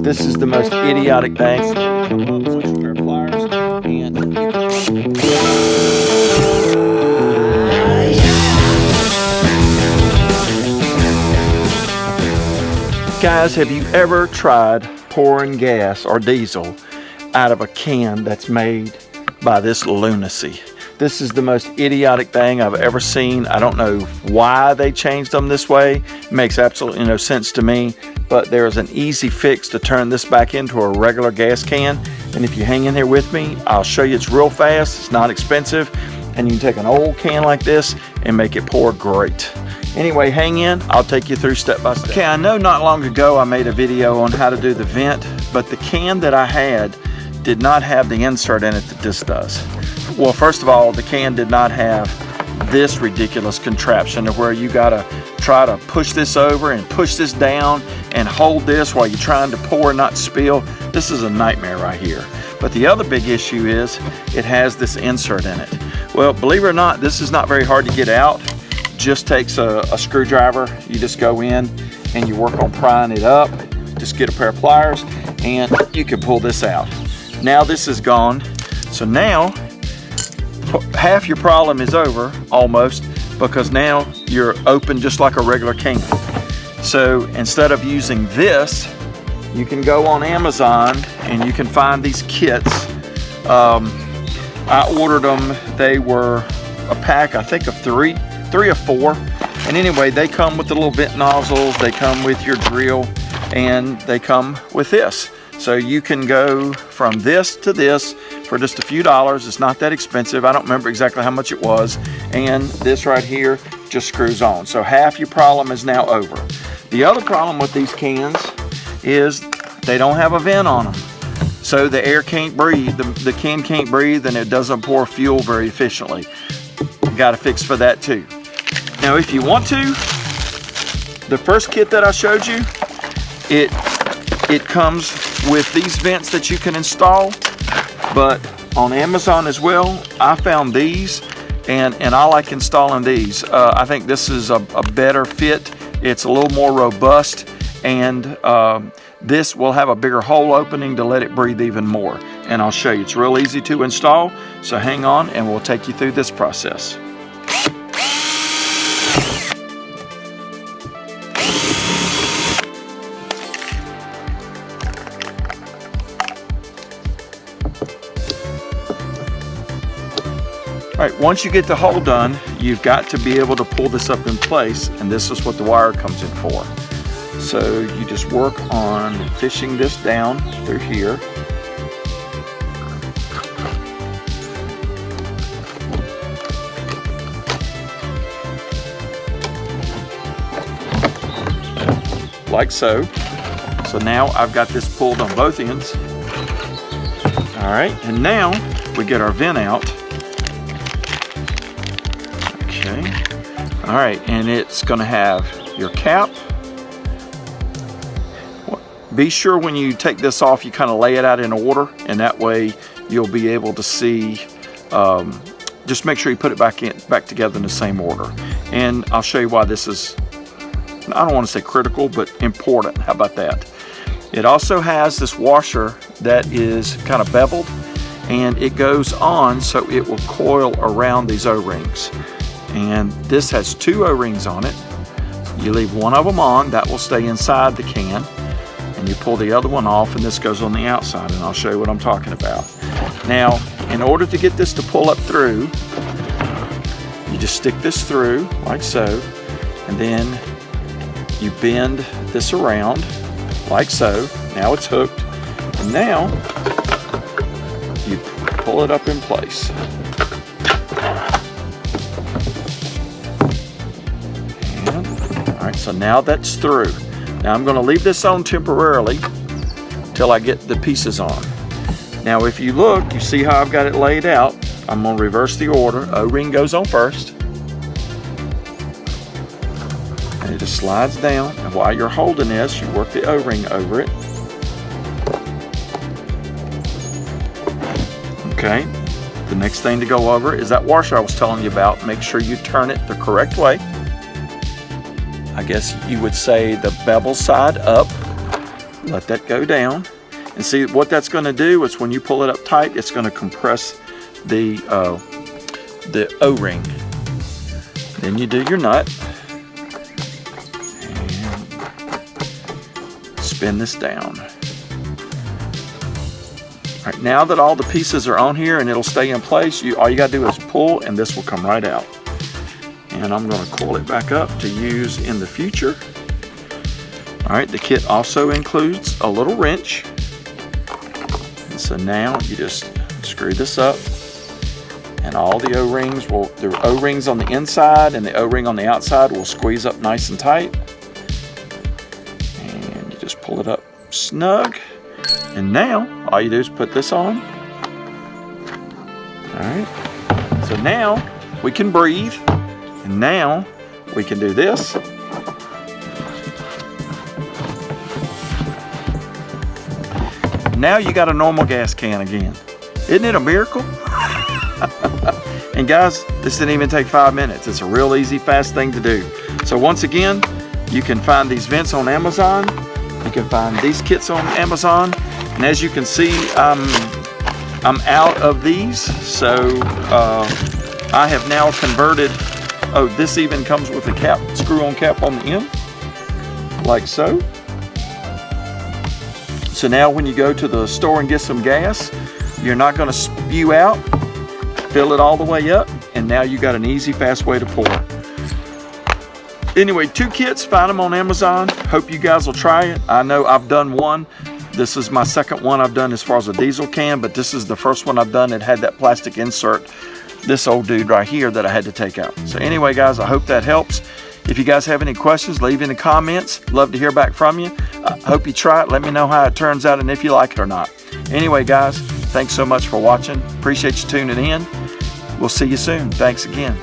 This is the most idiotic thing. Come up, switch a pair of pliers, and guys, have you ever tried pouring gas or diesel out of a can that's made by this lunacy? This is the most idiotic thing I've ever seen. I don't know why they changed them this way. It makes absolutely no sense to me, but there's an easy fix to turn this back into a regular gas can. And if you hang in here with me, I'll show you. It's real fast, it's not expensive, and you can take an old can like this and make it pour great. Anyway, hang in, I'll take you through step by step. Okay, I know not long ago I made a video on how to do the vent, but the can that I had did not have the insert in it that this does. Well, first of all, the can did not have this ridiculous contraption of where you gotta try to push this over and push this down and hold this while you're trying to pour, not spill. This is a nightmare right here. But the other big issue is it has this insert in it. Well, believe it or not, this is not very hard to get out. Just takes a screwdriver. You just go in and you work on prying it up. Just get a pair of pliers and you can pull this out. Now this is gone. So now half your problem is over almost, because now you're open just like a regular can. So instead of using this, you can go on Amazon and you can find these kits. I ordered them. They were a pack, I think, of three or four. And anyway, they come with the little vent nozzles, they come with your drill, and they come with this. So you can go from this to this for just a few dollars. It's not that expensive. I don't remember exactly how much it was. And this right here just screws on. So half your problem is now over. The other problem with these cans is they don't have a vent on them. So the air can't breathe, the can can't breathe, and it doesn't pour fuel very efficiently. You got to fix for that too. Now if you want to, the first kit that I showed you, it comes with these vents that you can install, but on Amazon as well, I found these and I like installing these. I think this is a better fit. It's a little more robust, and this will have a bigger hole opening to let it breathe even more. And I'll show you, it's real easy to install. So hang on and we'll take you through this process. All right, once you get the hole done, you've got to be able to pull this up in place, and this is what the wire comes in for. So you just work on fishing this down through here. Like so. So now I've got this pulled on both ends. All right, and now we get our vent out. Okay. All right, and it's going to have your cap. Be sure when you take this off, you kind of lay it out in order, and that way you'll be able to see. Just make sure you put it back together in the same order. And I'll show you why this is, I don't want to say critical, but important. How about that? It also has this washer that is kind of beveled, and it goes on so it will coil around these O-rings. And this has two O-rings on it. You leave one of them on, that will stay inside the can, and you pull the other one off, and this goes on the outside, and I'll show you what I'm talking about. Now, in order to get this to pull up through, you just stick this through like so, and then you bend this around like so. Now it's hooked, and now you pull it up in place. All right, so now that's through. Now I'm going to leave this on temporarily till I get the pieces on. Now if you look, you see how I've got it laid out. I'm going to reverse the order. O-ring goes on first. And it just slides down. And while you're holding this, you work the O-ring over it. Okay. The next thing to go over is that washer I was telling you about. Make sure you turn it the correct way. I guess you would say the bevel side up. let that go down. And see what that's going to do is when you pull it up tight, it's going to compress the O-ring. Then you do your nut and spin this down. All right, now that all the pieces are on here and it'll stay in place, all you gotta do is pull and this will come right out. And I'm gonna coil it back up to use in the future. All right, the kit also includes a little wrench. And so now you just screw this up and all the O-rings the O-rings on the inside and the O-ring on the outside will squeeze up nice and tight. And you just pull it up snug. And now, all you do is put this on. All right. So now we can breathe. And now we can do this. Now you got a normal gas can again. Isn't it a miracle? And guys, this didn't even take 5 minutes. It's a real easy, fast thing to do. So once again, you can find these vents on Amazon. You can find these kits on Amazon. And as you can see, I'm out of these, so I have now converted. Oh, this even comes with a cap, screw-on cap on the end, like so. So now when you go to the store and get some gas, you're not going to spew out. Fill it all the way up, and now you got an easy, fast way to pour. Anyway, 2 kits, find them on Amazon. Hope you guys will try it. I know I've done one. This is my second one I've done as far as a diesel can, but this is the first one I've done that had that plastic insert, this old dude right here that I had to take out. So anyway, guys, I hope that helps. If you guys have any questions, leave in the comments. Love to hear back from you. I hope you try it. Let me know how it turns out and if you like it or not. Anyway, guys, thanks so much for watching. Appreciate you tuning in. We'll see you soon. Thanks again.